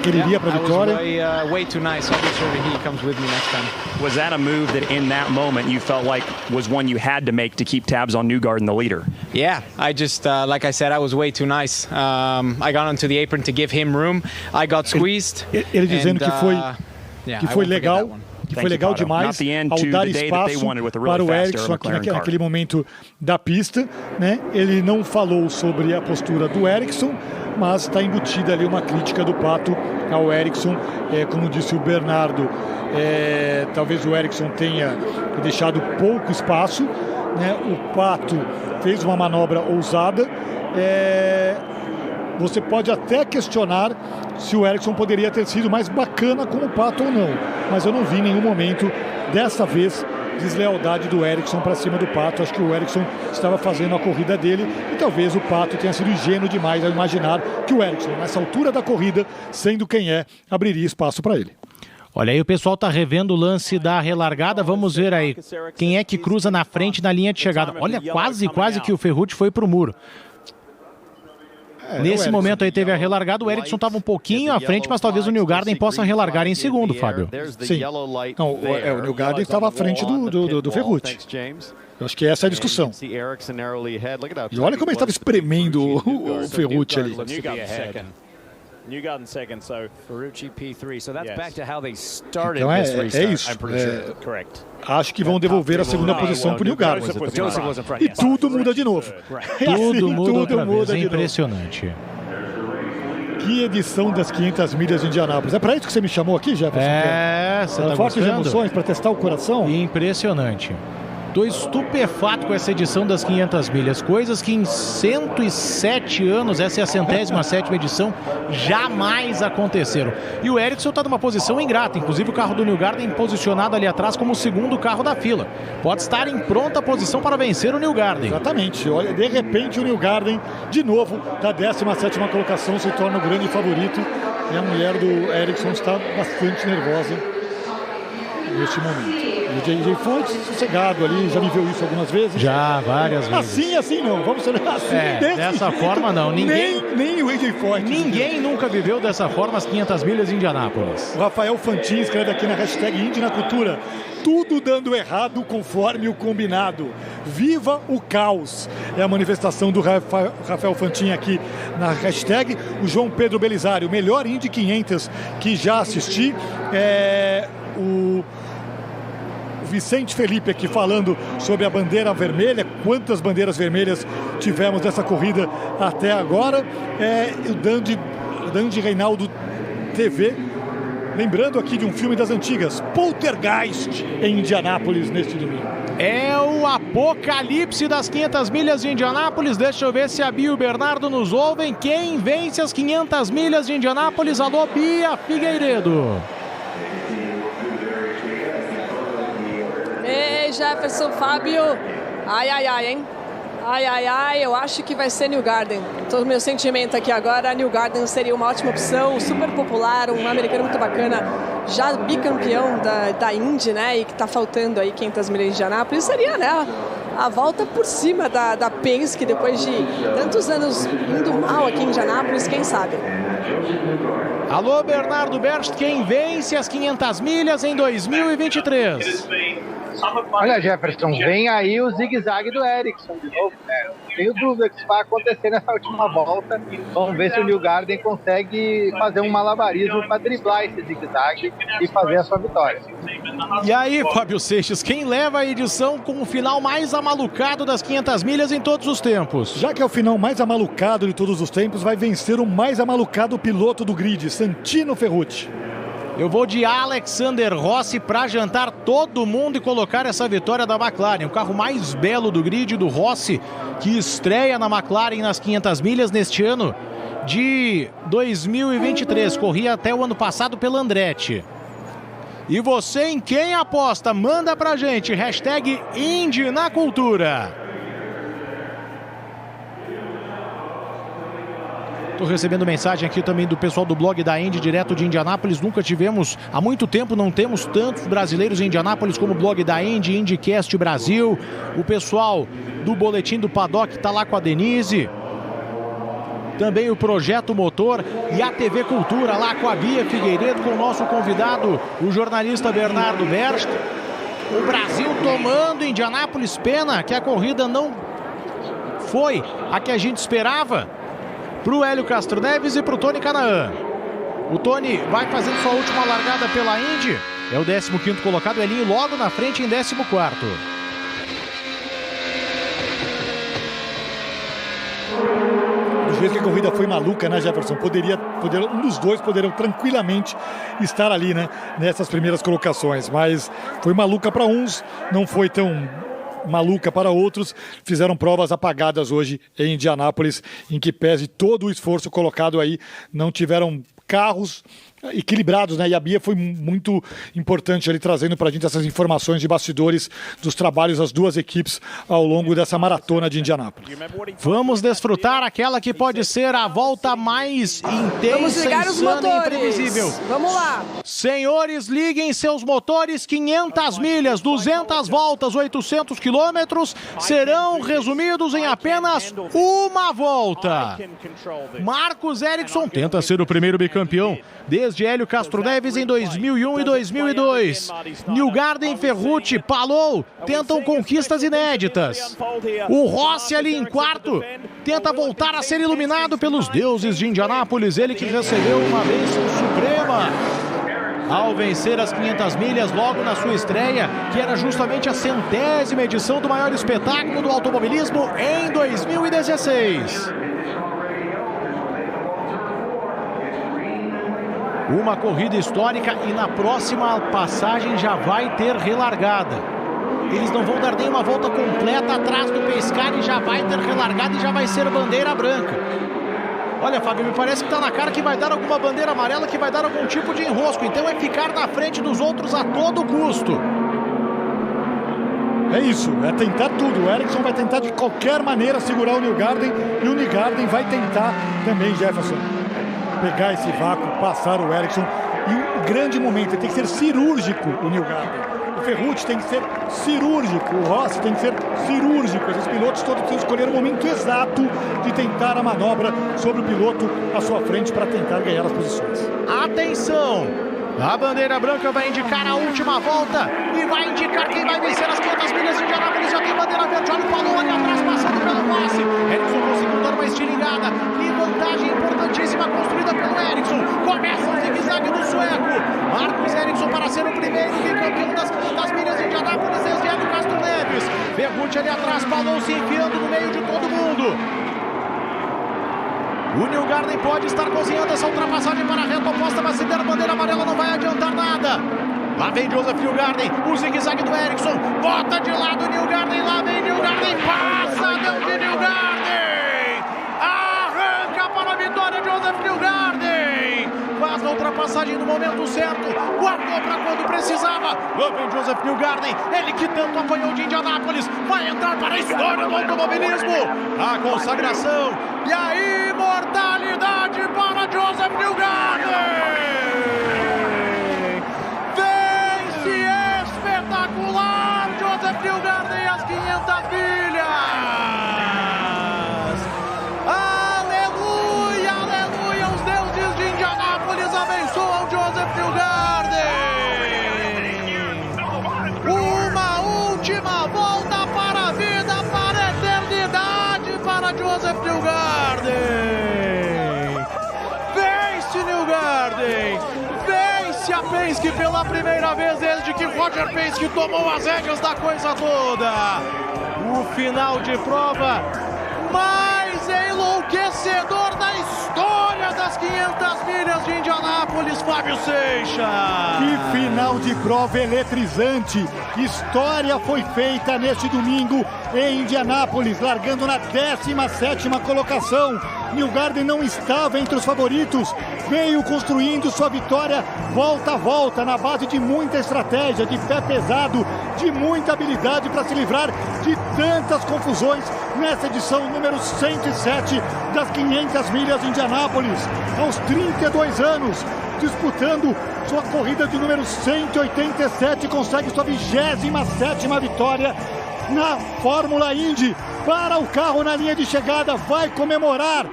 Ele iria para a vitória. I was way too nice. I'll be sure he comes with me next time. Was that a move that in that moment you felt like was one you had to make to keep tabs on Newgarden, the leader? Yeah, I just, like I said, I was way too nice. I got onto the apron to give him room. I got squeezed. Ele dizendo que foi legal. Que foi Thank you, legal Pato. demais Not the end ao to dar the day that they espaço wanted with a really para o fast Ericsson aqui McLaren car. naquele momento da pista, né? Ele não falou sobre a postura do Ericsson, mas está embutida ali uma crítica do Pato ao Ericsson. Como disse o Bernardo, talvez o Ericsson tenha deixado pouco espaço, né? O Pato fez uma manobra ousada. Você pode até questionar se o Ericsson poderia ter sido mais bacana com o Pato ou não, mas eu não vi em nenhum momento, dessa vez, deslealdade do Ericsson para cima do Pato. Acho que o Ericsson estava fazendo a corrida dele e talvez o Pato tenha sido ingênuo demais ao imaginar que o Ericsson, nessa altura da corrida, sendo quem abriria espaço para ele. Olha aí, o pessoal tá revendo o lance da relargada. Vamos ver aí quem é que cruza na frente na linha de chegada. Olha, quase que o Ferrucci foi pro muro. Nesse momento aí teve a relargada, o Ericsson estava um pouquinho à frente, mas talvez o Newgarden possa relargar em segundo, Fábio. Sim. Não, o Newgarden estava à frente do Ferrucci. Eu acho que essa é a discussão. E olha como ele estava espremendo o Ferrucci ali. Newgarden second, so Ferrucci P3. So that's back to how they started Então this restart. isso. I'm pretty sure. Correct. Acho que vão devolver a segunda posição para o Newgarden. E tudo muda de novo. Tudo muda outra vez, é de novo. impressionante. Que edição das 500 milhas de Indianápolis. É para isso que você me chamou aqui, Jefferson? Você tá fortes gostando? emoções, para testar o coração? Impressionante. Estou estupefato com essa edição das 500 milhas. Coisas que em 107 anos, essa é a 107ª edição, jamais aconteceram. E o Ericsson está numa posição ingrata. Inclusive o carro do Newgarden posicionado ali atrás como o segundo carro da fila. Pode estar em pronta posição para vencer o Newgarden. Exatamente. Olha, de repente o Newgarden, de novo, da 17ª colocação, se torna o grande favorito. E a mulher do Ericsson está bastante nervosa neste momento. O JJ Foyt sossegado ali, já viveu isso algumas vezes? Já, várias vezes. Assim não, vamos ser assim. Dessa forma não. Nem o AJ Foyt. Ninguém nunca viveu dessa forma as 500 milhas de Indianápolis. O Rafael Fantin escreve aqui na hashtag Indy na Cultura: tudo dando errado conforme o combinado. Viva o caos! É a manifestação do Rafael Fantin aqui na hashtag. O João Pedro Belisário, o melhor Indy 500 que já assisti. O Vicente Felipe aqui falando sobre a bandeira vermelha, quantas bandeiras vermelhas tivemos nessa corrida até agora. O Dandy Reinaldo TV Lembrando aqui de um filme das antigas, Poltergeist, em Indianápolis, neste domingo. É o apocalipse das 500 milhas de Indianápolis. Deixa eu ver se a Bia e o Bernardo nos ouvem. Quem vence as 500 milhas de Indianápolis? Alô, Bia Figueiredo. Ei, Jefferson, Fábio. Ai, ai, ai, hein? Ai, ai, ai, eu acho que vai ser New Garden. Todo o meu sentimento aqui agora, New Garden seria uma ótima opção, super popular, um americano muito bacana, já bicampeão da Indy, né, e que tá faltando aí 500 milhas de Indianápolis, seria, né, a volta por cima da Penske, depois de tantos anos indo mal aqui em Indianápolis, quem sabe? Alô, Bernardo Berst, quem vence as 500 milhas em 2023? Olha, Jefferson, vem aí o zigue-zague do Ericsson de novo, né? Não tenho dúvida que isso vai acontecer nessa última volta. Vamos ver se o New Garden consegue fazer um malabarismo para driblar esse zigue-zague e fazer a sua vitória. E aí, Fábio Seixas, quem leva a edição com o final mais amalucado das 500 milhas em todos os tempos? Já que é o final mais amalucado de todos os tempos, vai vencer o mais amalucado piloto do grid, Santino Ferrucci. Eu vou de Alexander Rossi para jantar todo mundo e colocar essa vitória da McLaren. O carro mais belo do grid do Rossi, que estreia na McLaren nas 500 milhas neste ano de 2023. Corria até o ano passado pela Andretti. E você em quem aposta? Manda pra gente. Hashtag Indy na Cultura. Estou recebendo mensagem aqui também do pessoal do blog da Indy, direto de Indianápolis. Nunca tivemos, há muito tempo não temos tantos brasileiros em Indianápolis como o blog da Indy, IndyCast Brasil. O pessoal do Boletim do Paddock está lá com a Denise. Também o Projeto Motor e a TV Cultura lá com a Bia Figueiredo, com o nosso convidado, o jornalista Bernardo Berst. O Brasil tomando Indianápolis, pena que a corrida não foi a que a gente esperava. Para o Hélio Castro Neves e para o Tony Canaan. O Tony vai fazendo sua última largada pela Indy. É o 15º colocado, Elinho logo na frente em 14º. Do jeito que a corrida foi maluca, né, Jefferson? Um dos dois poderiam tranquilamente estar ali, né, nessas primeiras colocações. Mas foi maluca para uns, não foi tão maluca para outros. Fizeram provas apagadas hoje em Indianápolis, em que pese todo o esforço colocado aí, não tiveram carros equilibrados, né? E a Bia foi muito importante ali, trazendo pra gente essas informações de bastidores dos trabalhos das duas equipes ao longo dessa maratona de Indianápolis. Vamos desfrutar aquela que pode ser a volta mais intensa, insana e imprevisível. Vamos lá. Senhores, liguem seus motores. 500 milhas, 200 voltas, 800 quilômetros serão resumidos em apenas uma volta. Marcus Ericsson tenta ser o primeiro bicampeão desde Hélio Castro Neves em 2001 e 2002. New Garden, Ferrucci, Palou tentam conquistas inéditas. O Rossi ali em quarto tenta voltar a ser iluminado pelos deuses de Indianápolis. Ele que recebeu uma bênção suprema ao vencer as 500 milhas logo na sua estreia, que era justamente a 100ª edição do maior espetáculo do automobilismo em 2016. Uma corrida histórica e na próxima passagem já vai ter relargada. Eles não vão dar nenhuma volta completa atrás do Pescar e já vai ter relargada e já vai ser bandeira branca. Olha, Fábio, me parece que está na cara que vai dar alguma bandeira amarela, que vai dar algum tipo de enrosco. Então é ficar na frente dos outros a todo custo. É isso, é tentar tudo. O Ericsson vai tentar de qualquer maneira segurar o New Garden e o New Garden vai tentar também, Jefferson, pegar esse vácuo, passar o Ericsson. E o grande momento, ele tem que ser cirúrgico, o New Garden. O Ferrucci tem que ser cirúrgico, o Rossi tem que ser cirúrgico. Esses pilotos todos precisam escolher o momento exato de tentar a manobra sobre o piloto à sua frente para tentar ganhar as posições. Atenção! A bandeira branca vai indicar a última volta e vai indicar quem vai vencer as 500 milhas de Indianápolis. Já tem bandeira verde, olha o Palou ali atrás, passando pelo Rossi. Ericsson conseguiu dar uma estilingada. Que vantagem importantíssima construída pelo Ericsson. Começa o zigue-zague do sueco. Marcus Ericsson para ser o primeiro bicampeão das 500 milhas de Indianápolis desde Hélio Castro Neves. Ferrucci ali atrás, Palou se enfiando no meio de todo mundo. O Newgarden pode estar cozinhando essa ultrapassagem para a reta oposta, mas se der bandeira amarela não vai adiantar nada. Lá vem Joseph Newgarden, o zigue-zague do Ericsson, bota de lado o Newgarden, lá vem Newgarden, passa, deu de Newgarden, arranca para a vitória Joseph Newgarden, faz a ultrapassagem no momento certo, guardou para quando precisava. Lá vem Joseph Newgarden, ele que tanto apanhou de Indianápolis, vai entrar para a história do automobilismo, a consagração e a imortalidade para Joseph Newgarden. Espetacular, Joseph Newgarden às 500 milhas. Aleluia, aleluia, os deuses de Indianápolis abençoam Joseph Newgarden. Uma última volta para a vida, para a eternidade para Joseph Newgarden. Vence Newgarden. A Penske pela primeira vez desde que Roger Penske tomou as rédeas da coisa toda. O final de prova mais enlouquecedor da história das 500 milhas de Indianápolis, Fábio Seixas. Que final de prova eletrizante. História foi feita neste domingo em Indianápolis, largando na 17ª colocação. Newgarden não estava entre os favoritos, veio construindo sua vitória volta a volta, na base de muita estratégia, de pé pesado, de muita habilidade para se livrar de tantas confusões nessa edição número 107 das 500 milhas de Indianápolis. Aos 32 anos, disputando sua corrida de número 187, consegue sua 27ª vitória na Fórmula Indy. Para o carro na linha de chegada, vai comemorar,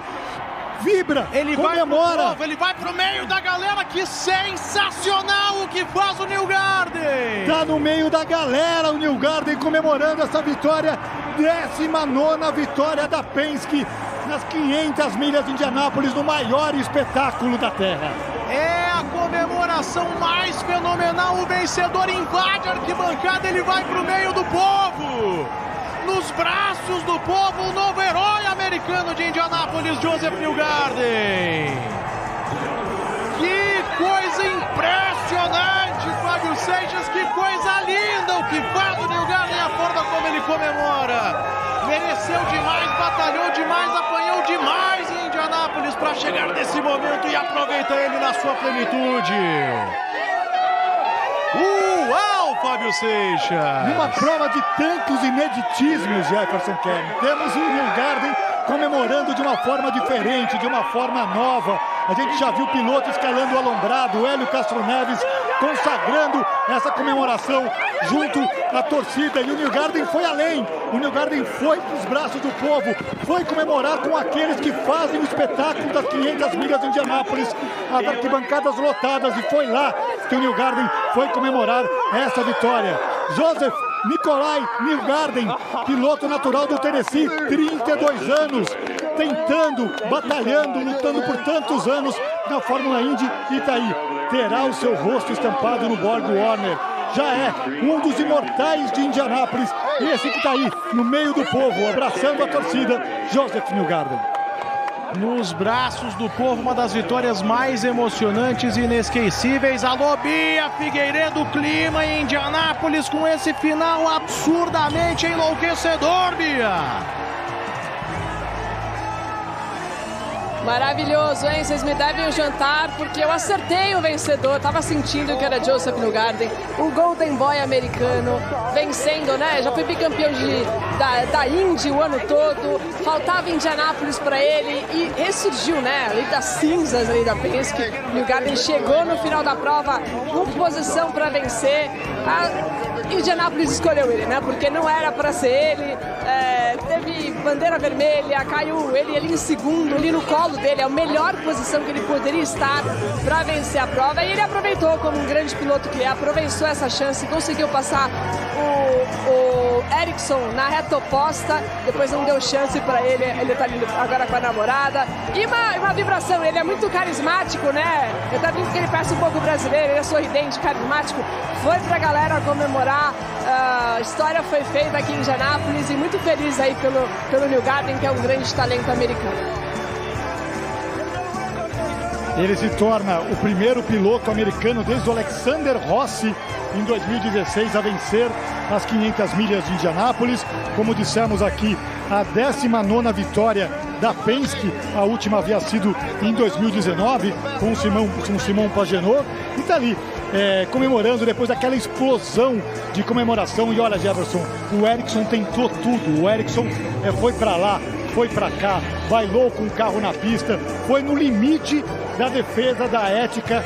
vibra, ele comemora. Vai pro ele vai pro meio da galera, que sensacional o que faz o Newgarden. Tá no meio da galera o Newgarden comemorando essa vitória, 19ª vitória da Penske nas 500 milhas de Indianápolis, no maior espetáculo da Terra. É a comemoração mais fenomenal, o vencedor invade a arquibancada, ele vai pro meio do povo. Nos braços do povo, o novo herói americano de Indianápolis, Joseph Newgarden. Que coisa impressionante, Fábio Seixas, que coisa linda o que faz o Newgarden, a forma como ele comemora. Mereceu demais, batalhou demais, apanhou demais em Indianápolis para chegar nesse momento e aproveita ele na sua plenitude. Uau, Fábio Seixas! Numa prova de tantos ineditismos, Jefferson Kern, temos o Newgarden comemorando de uma forma diferente, de uma forma nova. A gente já viu piloto escalando o alombrado, o Hélio Castro Neves consagrando essa comemoração junto à torcida, e o Newgarden foi além. O Newgarden foi para os braços do povo, foi comemorar com aqueles que fazem o espetáculo das 500 milhas de Indianápolis, as arquibancadas lotadas, e foi lá que o Newgarden foi comemorar essa vitória. Joseph Nikolai Newgarden, piloto natural do Tennessee, 32 anos, tentando, batalhando, lutando por tantos anos na Fórmula Indy, e tá aí, terá o seu rosto estampado no Borg Warner. Já é um dos imortais de Indianápolis, e esse que tá aí, no meio do povo, abraçando a torcida, Joseph Newgarden. Nos braços do povo, uma das vitórias mais emocionantes e inesquecíveis. Alô, Bia Figueiredo, clima em Indianápolis com esse final absurdamente enlouquecedor, Bia. Maravilhoso, hein? Vocês me devem o jantar, porque eu acertei o vencedor. Tava sentindo que era Joseph Newgarden, o Golden Boy americano, vencendo, né? Já foi bicampeão da Indy o ano todo. Faltava Indianápolis para ele e ressurgiu, né? Ali das cinzas ali da Penske. Newgarden chegou no final da prova com posição para vencer. A Indianápolis escolheu ele, né? Porque não era para ser ele. Teve bandeira vermelha, caiu ele ali em segundo, ali no colo dele, é a melhor posição que ele poderia estar para vencer a prova, e ele aproveitou, como um grande piloto que é, aproveitou essa chance, conseguiu passar o Ericsson na reta oposta, depois não deu chance para ele, ele tá ali agora com a namorada, e uma vibração, ele é muito carismático, né? Eu tava vendo que ele parece um pouco brasileiro, ele é sorridente, carismático, foi pra galera comemorar, a história foi feita aqui em Indianápolis, e muito feliz aí pelo Newgarden, que é um grande talento americano. Ele se torna o primeiro piloto americano desde o Alexander Rossi em 2016 a vencer as 500 milhas de Indianápolis. Como dissemos aqui, a 19ª vitória da Penske, a última havia sido em 2019 com o Simon Pagenaud, e está ali comemorando depois daquela explosão de comemoração. E olha, Jefferson, o Ericsson tentou tudo, o Ericsson foi para lá, foi para cá, bailou com o carro na pista, foi no limite da defesa, da ética,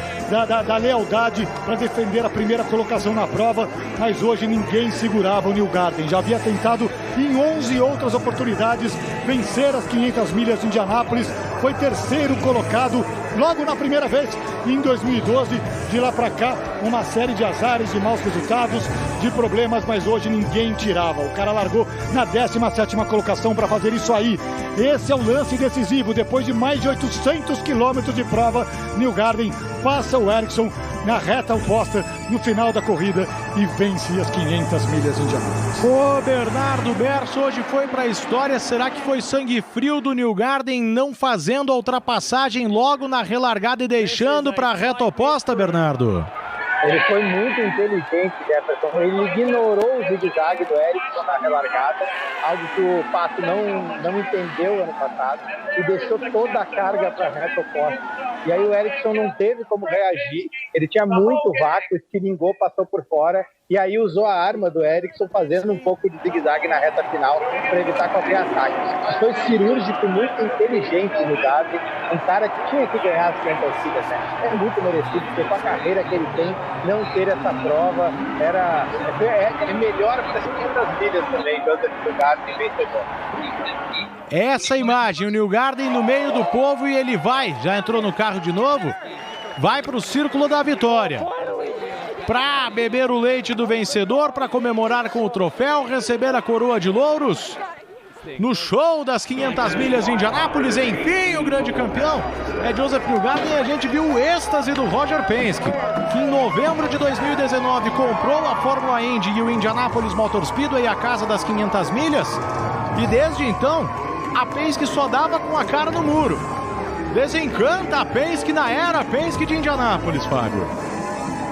da lealdade para defender a primeira colocação na prova, mas hoje ninguém segurava o Newgarden. Já havia tentado em 11 outras oportunidades vencer as 500 milhas de Indianápolis, foi terceiro colocado logo na primeira vez em 2012. De lá para cá, uma série de azares, de maus resultados, de problemas, mas hoje ninguém tirava. O cara largou na 17ª colocação para fazer isso aí. Esse é o lance decisivo. Depois de mais de 800 quilômetros de prova, Newgarden passa o Ericsson na reta oposta no final da corrida e vence as 500 milhas de Indianápolis. O Bernardo Berço hoje foi para a história. Será que foi sangue frio do Newgarden não fazendo a ultrapassagem logo na relargada e deixando para a reta oposta, Bernardo? Ele foi muito inteligente, Jefferson. Ele ignorou o zigue-zague do Ericsson na relargada, algo que o Pato não entendeu ano passado, e deixou toda a carga para a reta oposta. E aí o Ericsson não teve como reagir, ele tinha muito vácuo, estilingou, passou por fora, e aí usou a arma do Ericsson fazendo um pouco de zigue-zague na reta final para evitar qualquer ataque. Foi cirúrgico, muito inteligente no Gabi, um cara que tinha que ganhar as 500 milhas, né? É muito merecido, porque com a carreira que ele tem, não ter essa prova é melhor para as 500 milhas também, Joseph Newgarden vencedor. Essa imagem, o Newgarden no meio do povo, e ele já entrou no carro de novo, vai para o círculo da vitória. Para beber o leite do vencedor, para comemorar com o troféu, receber a coroa de louros. No show das 500 milhas de Indianápolis, enfim, o grande campeão é Joseph Newgarden. E a gente viu o êxtase do Roger Penske, que em novembro de 2019 comprou a Fórmula Indy e o Indianapolis Motor Speedway, a casa das 500 milhas. E desde então, a Penske só dava com a cara no muro. Desencanta a Penske na era Penske de Indianápolis, Fábio.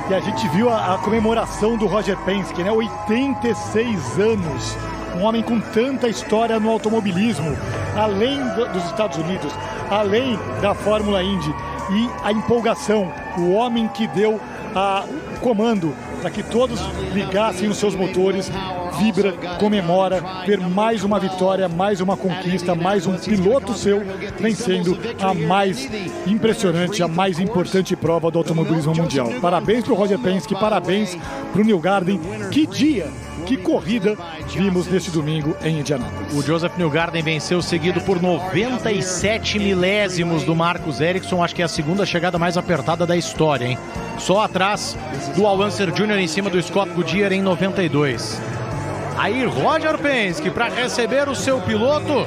E a gente viu a comemoração do Roger Penske, né? 86 anos. Um homem com tanta história no automobilismo, além dos Estados Unidos, além da Fórmula Indy, e a empolgação, o homem que deu o comando para que todos ligassem os seus motores, vibra, comemora, ver mais uma vitória, mais uma conquista, mais um piloto seu vencendo a mais impressionante, a mais importante prova do automobilismo mundial. Parabéns para o Roger Penske, parabéns para o Newgarden. Que dia, que corrida vimos neste domingo em Indianápolis. O Joseph Newgarden venceu, seguido por 97 milésimos do Marcus Ericsson. Acho que é a segunda chegada mais apertada da história, hein? Só atrás do Al Unser Jr. em cima do Scott Goodyear em 92. Aí Roger Penske para receber o seu piloto.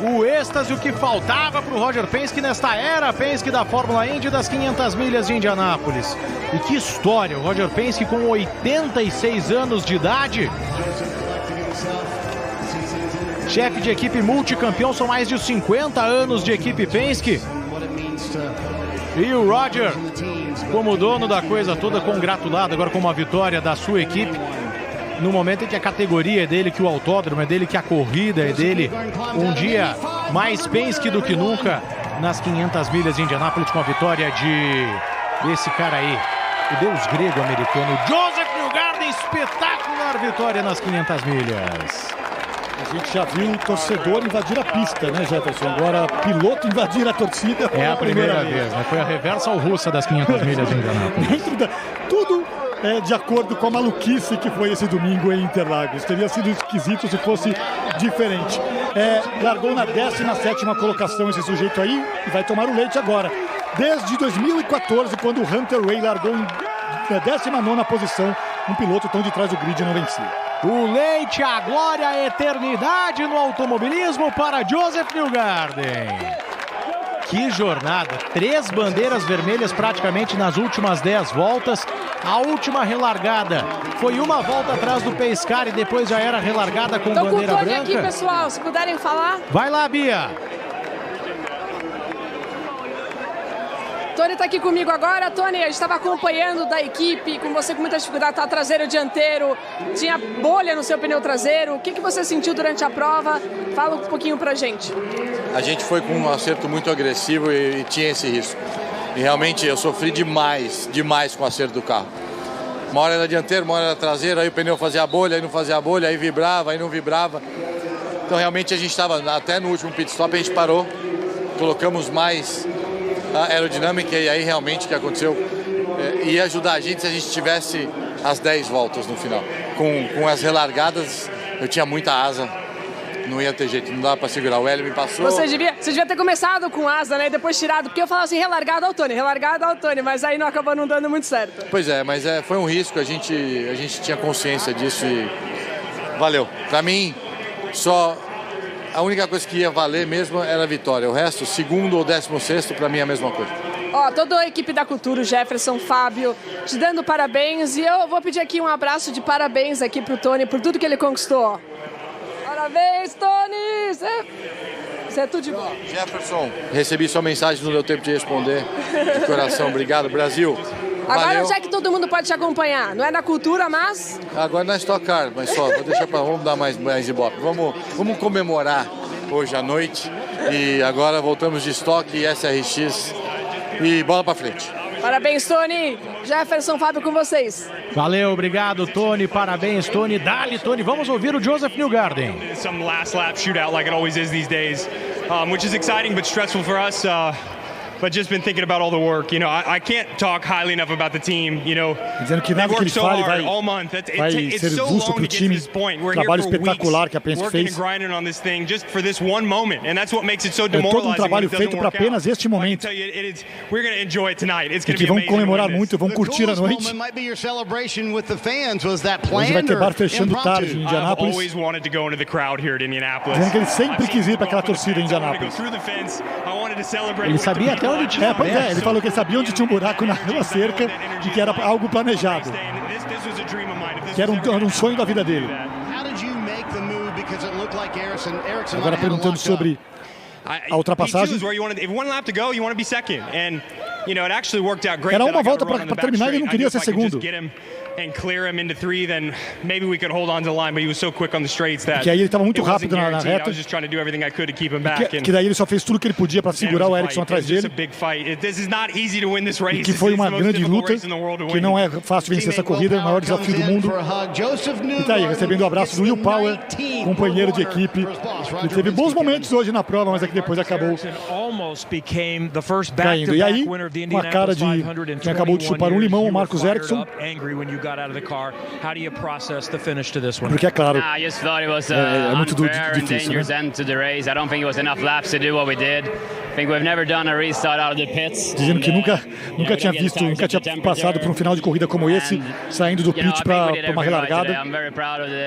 O êxtase, o que faltava para o Roger Penske nesta era Penske da Fórmula Indy das 500 milhas de Indianápolis. E que história, o Roger Penske com 86 anos de idade. Chefe de equipe multicampeão, são mais de 50 anos de equipe Penske. E o Roger, como dono da coisa toda, congratulado agora com uma vitória da sua equipe. No momento em que a categoria é dele, que o autódromo é dele, que a corrida é dele. Um dia mais Penske do que nunca nas 500 milhas de Indianápolis, com a vitória desse cara aí, o deus grego americano, Joseph Newgarden. Espetacular vitória nas 500 milhas. A gente já viu o torcedor invadir a pista, né, Jefferson? Agora, piloto invadir a torcida. É a primeira vez, né? Foi a reversa russa das 500 milhas de Indianápolis. Tudo de acordo com a maluquice que foi esse domingo em Interlagos. Teria sido esquisito se fosse diferente. Largou na 17ª colocação esse sujeito aí e vai tomar o leite agora. Desde 2014, quando o Hunter Ray largou na 19ª posição, um piloto tão de trás do grid não vencia. O leite, a glória, a eternidade no automobilismo para Joseph Newgarden. Que jornada, 3 bandeiras vermelhas praticamente nas últimas 10 voltas. A última relargada foi uma volta atrás do Pescar e depois já era relargada com bandeira branca. Tô com o aqui, pessoal, se puderem falar. Vai lá, Bia. Tony está aqui comigo agora. Tony, a gente estava acompanhando da equipe, com você com muita dificuldade, tá traseiro dianteiro, tinha bolha no seu pneu traseiro. O que você sentiu durante a prova? Fala um pouquinho pra gente. A gente foi com um acerto muito agressivo e tinha esse risco. E realmente eu sofri demais com o acerto do carro. Uma hora era dianteiro, uma hora era traseiro, aí o pneu fazia bolha, aí não fazia bolha, aí vibrava, aí não vibrava. Então realmente a gente estava, até no último pit stop a gente parou, colocamos mais aerodinâmica e aí realmente o que aconteceu ia ajudar a gente se a gente tivesse as 10 voltas no final. Com as relargadas eu tinha muita asa, não ia ter jeito, não dava para segurar. O Hélio me passou. Você devia ter começado com asa, né, e depois tirado, porque eu falava assim, relargado ao Tony, mas aí não acabou não dando muito certo. Pois é, mas foi um risco, a gente tinha consciência disso e valeu. Para mim, só a única coisa que ia valer mesmo era a vitória. O resto, segundo ou 16º, para mim é a mesma coisa. Ó, toda a equipe da Cultura, o Jefferson, Fábio, te dando parabéns. E eu vou pedir aqui um abraço de parabéns aqui pro Tony por tudo que ele conquistou. Ó. Parabéns, Tony! Você é tudo de bom. Jefferson, recebi sua mensagem, não deu tempo de responder. De coração, obrigado. Brasil. Agora valeu. Já que todo mundo pode te acompanhar, não é na Cultura, mas... Agora na Stock Car, mas só, vamos dar mais ibope. Vamos comemorar hoje à noite e agora voltamos de Stock e SRX e bola pra frente. Parabéns, Tony. Jefferson, Fábio, com vocês. Valeu, obrigado, Tony. Parabéns, Tony. Dali, Tony. Vamos ouvir o Joseph Newgarden. Some last lap shootout like it always is these days, which is exciting but stressful for us. But just been thinking about all the work. You know, I can't talk highly enough about the team. You know, dizendo que nada que ele fale vai ser justo para o time. Trabalho espetacular que a Penske fez. É todo um trabalho feito para apenas este momento. E que vão comemorar muito, vão curtir a noite. Hoje vai acabar fechando tarde em Indianápolis. Dizendo que ele sempre quis ir para aquela torcida em Indianápolis. Ele sabia até onde tinha. Pois é, ele falou que ele sabia onde tinha um buraco na cerca e que era algo planejado. Que era um sonho da vida dele. Agora perguntando sobre a ultrapassagem. Era uma volta para terminar e ele não queria ser segundo. Que aí ele estava muito rápido na reta. Que daí ele só fez tudo o que ele podia para segurar o Ericsson atrás dele. E que foi uma grande luta, que não é fácil vencer essa corrida, é o maior desafio do mundo. E tá aí, recebendo o abraço do Will Power, companheiro de equipe. Ele teve bons momentos hoje na prova, mas é que depois acabou caindo. E aí, com a cara de quem acabou de chupar um limão, o Marcus Ericsson. Porque é claro, é muito difícil, né? Dizendo que nunca tinha visto, nunca tinha passado por um final de corrida como esse, saindo do pit para uma relargada,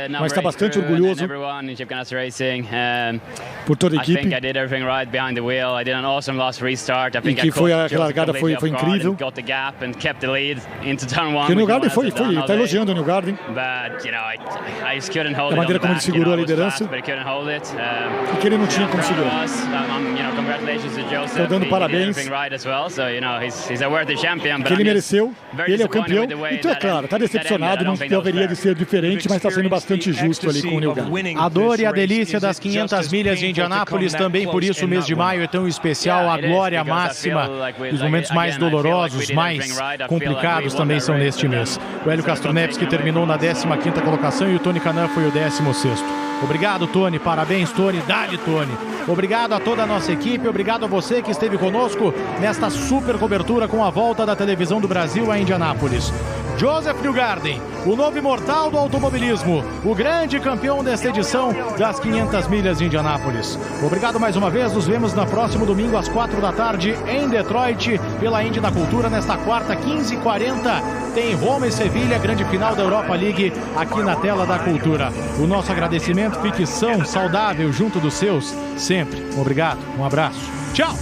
mas está bastante orgulhoso por toda a equipe. E que foi a relargada foi incrível. Que o Newgarden está elogiando o Newgarden. A maneira como ele segurou a liderança e que ele não tinha como segurar. Estou dando parabéns, que ele mereceu, ele é o campeão. Então é claro, está decepcionado, não deveria de ser diferente, mas está sendo bastante justo ali com o Newgarden. A dor e a delícia das 500 milhas de Indianápolis, também por isso o mês de maio é tão especial, a glória máxima. Os momentos mais dolorosos, mais complicados também são neste mês. O Hélio Castroneves, que terminou na 15ª colocação, e o Tony Kanaan foi o 16º. Obrigado, Tony. Parabéns, Tony. Dale, Tony. Obrigado a toda a nossa equipe. Obrigado a você que esteve conosco nesta super cobertura com a volta da televisão do Brasil a Indianápolis. Joseph Newgarden, o novo imortal do automobilismo, o grande campeão desta edição das 500 milhas de Indianápolis. Obrigado mais uma vez. Nos vemos no próximo domingo às 4 da tarde em Detroit pela Indy da Cultura. Nesta quarta, 15h40, tem Roma e Sevilha, grande final da Europa League aqui na tela da Cultura. O nosso agradecimento, fique são, saudável, junto dos seus, sempre. Obrigado, um abraço. Tchau!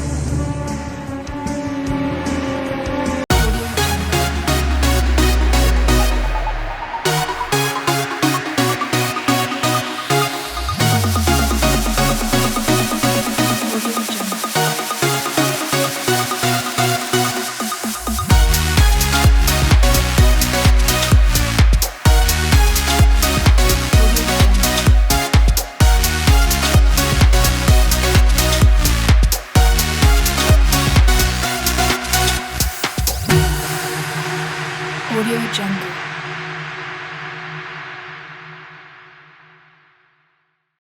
Audio Jungle.